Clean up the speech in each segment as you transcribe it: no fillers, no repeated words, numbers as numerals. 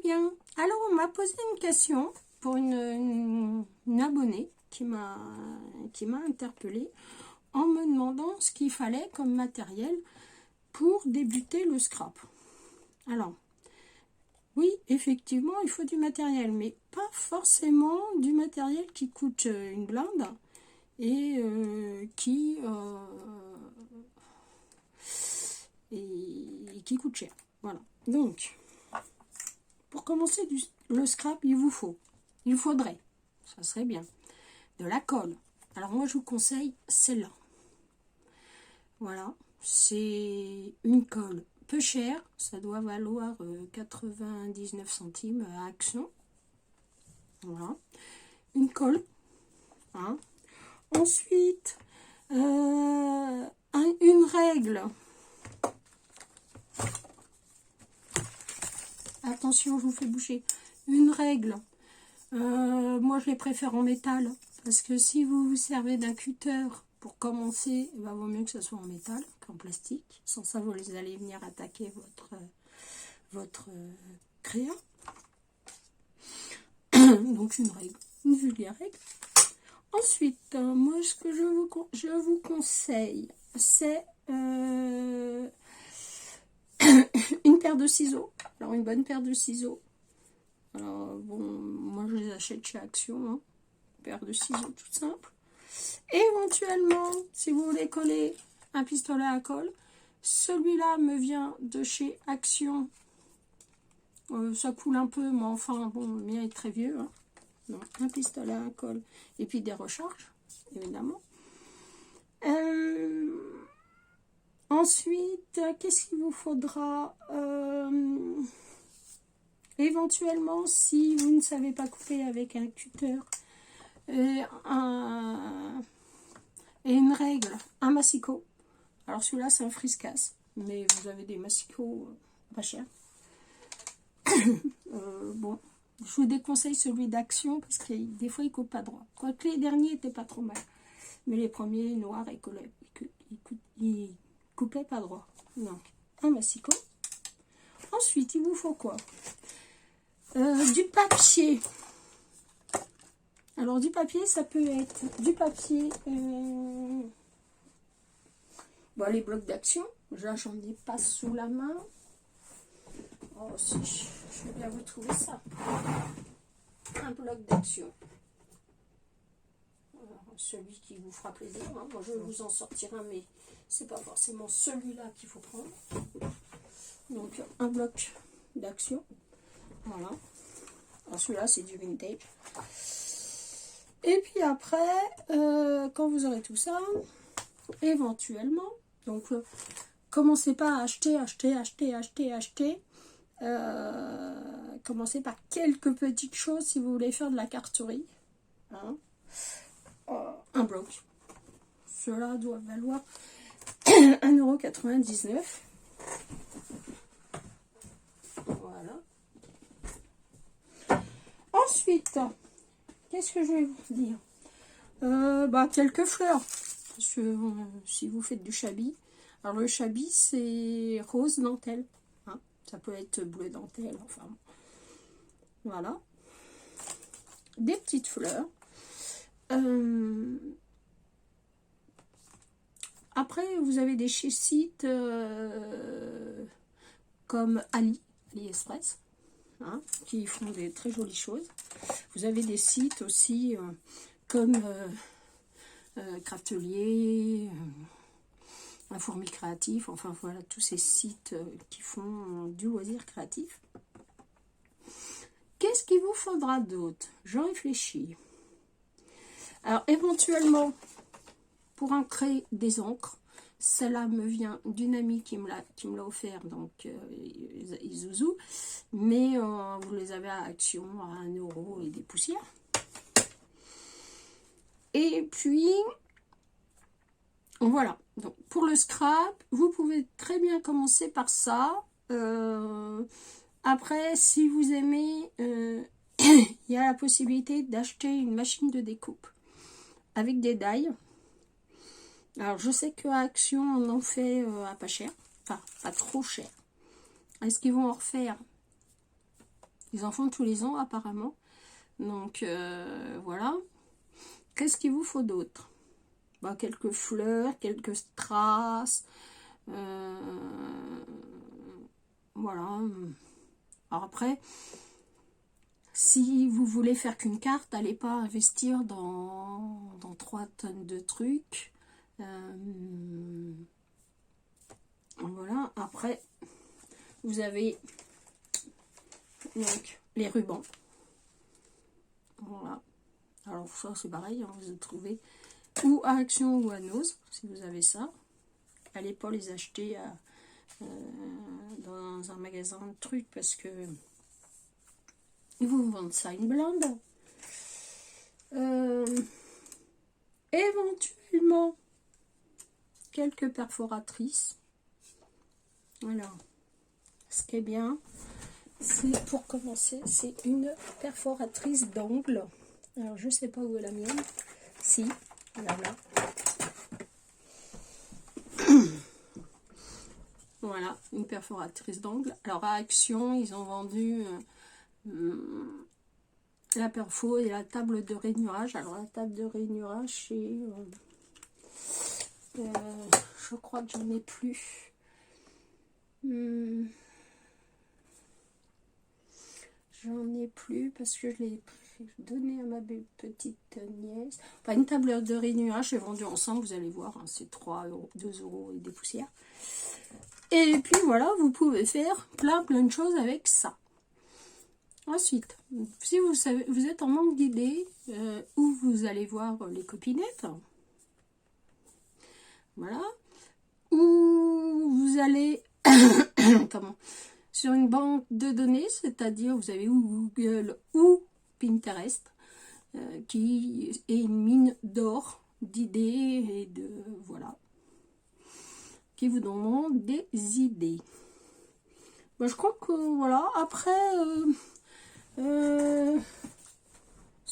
bien. Alors, on m'a posé une question pour une abonnée qui m'a interpellée en me demandant ce qu'il fallait comme matériel pour débuter le scrap. Alors, oui, effectivement, il faut du matériel, mais pas forcément du matériel qui coûte une blinde et qui coûte cher. Voilà. Donc, pour commencer le scrap, il faudrait, ça serait bien, de la colle. Alors moi, je vous conseille celle-là. Voilà, c'est une colle peu chère, ça doit valoir 99 centimes à Action. Voilà, une colle. Hein. Ensuite, une règle. Attention, je vous fais boucher. Une règle. Moi, je les préfère en métal. Parce que si vous vous servez d'un cutter pour commencer, il vaut mieux que ce soit en métal qu'en plastique. Sans ça, vous allez venir attaquer votre crayon. Donc, une règle. Une vulgaire règle. Ensuite, moi, ce que je vous conseille, c'est une paire de ciseaux. Alors, une bonne paire de ciseaux. Alors, bon, moi, je les achète chez Action. Hein. Une paire de ciseaux tout simple. Éventuellement, si vous voulez coller un pistolet à colle, celui-là me vient de chez Action. Ça coule un peu, mais enfin, bon, le mien est très vieux. Hein. Donc, un pistolet à colle et puis des recharges, évidemment. Ensuite, qu'est-ce qu'il vous faudra éventuellement, si vous ne savez pas couper avec un cutter et une règle, un massicot. Alors celui-là, c'est un friscasse, mais vous avez des massicots pas chers. Bon, je vous déconseille celui d'Action parce que des fois, il coupe pas droit. Quoique les derniers étaient pas trop mal. Mais les premiers noirs, ils coupaient pas droit. Donc, un massicot. Ensuite, il vous faut quoi? Du papier. Alors, du papier, ça peut être du papier... Bon, les blocs d'Action. Là, j'en ai pas sous la main. Oh, si, je vais bien vous trouver ça. Un bloc d'Action. Celui qui vous fera plaisir. Hein. Moi, je vais vous en sortir un, mais c'est pas forcément celui-là qu'il faut prendre. Donc, un bloc d'Action. Voilà. Alors, celui-là, c'est du vintage. Et puis après, quand vous aurez tout ça, éventuellement, donc, commencez pas à acheter. Commencez par quelques petites choses si vous voulez faire de la carterie. Hein. Un bloc. Cela doit valoir 1,99 €. Voilà. Ensuite, qu'est-ce que je vais vous dire? Quelques fleurs. Parce que si vous faites du chablis, alors le chablis c'est rose dentelle. Hein, ça peut être bleu dentelle, enfin. Voilà. Des petites fleurs. Après, vous avez des sites comme AliExpress, hein, qui font des très jolies choses. Vous avez des sites aussi comme Craftelier, Un Fourmi Créatif, enfin voilà, tous ces sites qui font du loisir créatif. Qu'est-ce qu'il vous faudra d'autre? J'en réfléchis. Alors, éventuellement, pour ancrer des encres, celle-là me vient d'une amie qui me l'a offert, donc Isuzu, mais vous les avez à Action à 1 € et des poussières. Et puis, voilà. Donc, pour le scrap, vous pouvez très bien commencer par ça. Après, si vous aimez, il y a la possibilité d'acheter une machine de découpe avec des dailles. Alors, je sais qu'à Action, on en fait à pas cher. Enfin, pas trop cher. Est-ce qu'ils vont en refaire? Ils en font tous les ans apparemment. Donc voilà. Qu'est-ce qu'il vous faut d'autre? Bah, quelques fleurs, quelques strass. Voilà. Alors après, si vous voulez faire qu'une carte, n'allez pas investir dans 3 tonnes de trucs. Voilà. Après, vous avez donc les rubans. Voilà. Alors ça c'est pareil, hein, vous les trouvez ou à Action ou à Nose, si vous avez ça. Allez pas les acheter dans un magasin de trucs parce que ils vous vendent ça une blinde. Éventuellement quelques perforatrices. Alors, ce qui est bien, c'est pour commencer, c'est une perforatrice d'angle. Alors, je sais pas où est la mienne. Si, voilà. Voilà, une perforatrice d'angle. Alors, à Action, ils ont vendu la perfo et la table de rainurage. Alors, la table de rainurage, c'est... je crois que j'en ai plus. J'en ai plus parce que je l'ai donné à ma petite nièce. Enfin, une table de rainurage, c'est vendu ensemble, vous allez voir, hein, c'est 3 €, 2 € et des poussières. Et puis voilà, vous pouvez faire plein de choses avec ça. Ensuite, si vous savez, vous êtes en manque d'idées, où vous allez voir les copinettes, voilà, ou vous allez comment, sur une banque de données, c'est-à-dire vous avez ou Google ou Pinterest, qui est une mine d'or d'idées et de voilà, qui vous donnent des idées. Ben, je crois que voilà. Après, ce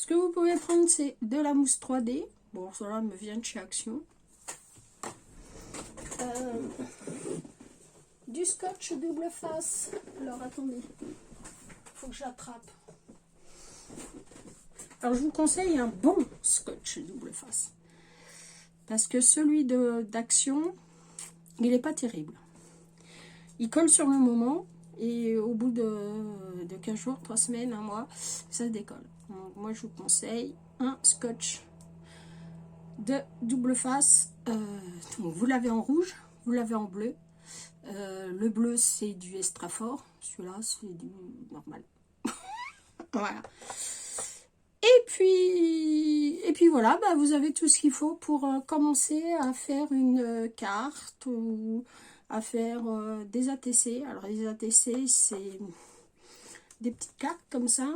que vous pouvez prendre, c'est de la mousse 3D. Bon, cela me vient de chez Action. Du scotch double face. Alors attendez, faut que j'attrape. Alors je vous conseille un bon scotch double face. Parce que celui d'Action, il n'est pas terrible. Il colle sur le moment et au bout de 15 jours, 3 semaines, 1 mois, ça décolle. Donc moi je vous conseille un scotch de double face. Donc vous l'avez en rouge, vous l'avez en bleu. Le bleu c'est du extra fort, celui-là c'est du normal. Voilà. Et puis voilà, bah, vous avez tout ce qu'il faut pour commencer à faire une carte ou à faire des ATC. Alors les ATC, c'est des petites cartes comme ça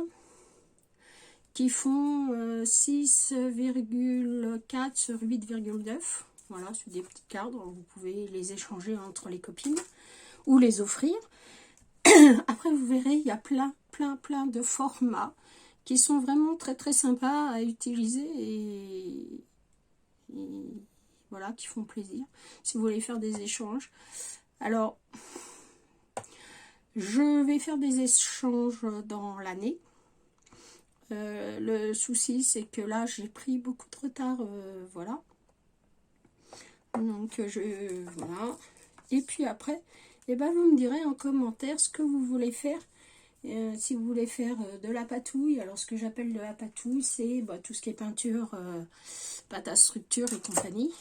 qui font 6,4 sur 8,9. Voilà, c'est des petites cartes, donc vous pouvez les échanger entre les copines ou les offrir. Après, vous verrez, il y a plein de formats qui sont vraiment très sympas à utiliser et voilà, qui font plaisir si vous voulez faire des échanges. Alors, je vais faire des échanges dans l'année. Le souci, c'est que là, j'ai pris beaucoup de retard, voilà. Donc, voilà. Et puis après, eh ben, vous me direz en commentaire ce que vous voulez faire. Si vous voulez faire de la patouille, alors ce que j'appelle de la patouille, c'est tout ce qui est peinture, pâte à structure et compagnie.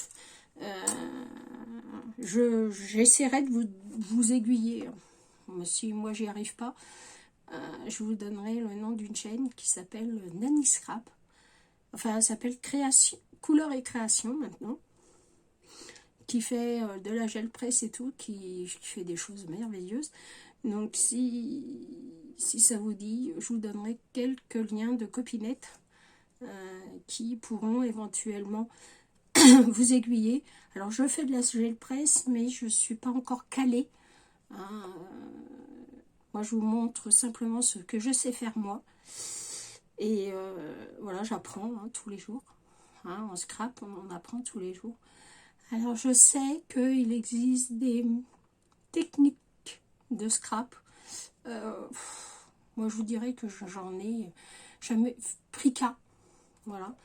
J'essaierai de vous aiguiller. Si moi j'y arrive pas, je vous donnerai le nom d'une chaîne qui s'appelle Nanny Scrap. Enfin, elle s'appelle Création, Couleur et Création maintenant. Qui fait de la gel presse et tout, qui fait des choses merveilleuses. Donc si ça vous dit, je vous donnerai quelques liens de copinettes qui pourront éventuellement vous aiguiller. Alors je fais de la gel presse, mais je ne suis pas encore calée. Hein. Moi je vous montre simplement ce que je sais faire moi. Et voilà, j'apprends tous les jours. Hein, en scrap, on apprend tous les jours. Alors je sais qu'il existe des techniques de scrap. Moi, je vous dirais que j'en ai jamais pris qu'un. Voilà.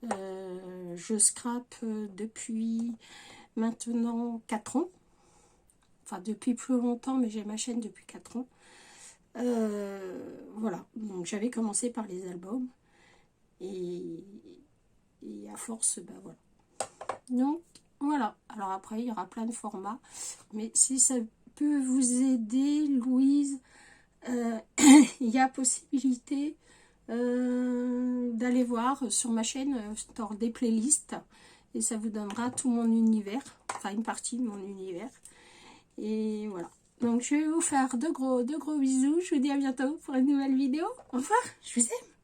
Je scrape depuis maintenant 4 ans. Enfin, depuis plus longtemps, mais j'ai ma chaîne depuis 4 ans. Voilà. Donc, j'avais commencé par les albums. Et à force, ben voilà. Donc, voilà. Alors après, il y aura plein de formats. Mais si ça peut vous aider, Louise, il y a possibilité d'aller voir sur ma chaîne dans des playlists. Et ça vous donnera tout mon univers. Enfin, une partie de mon univers. Et voilà. Donc, je vais vous faire de gros bisous. Je vous dis à bientôt pour une nouvelle vidéo. Au revoir. Je vous aime.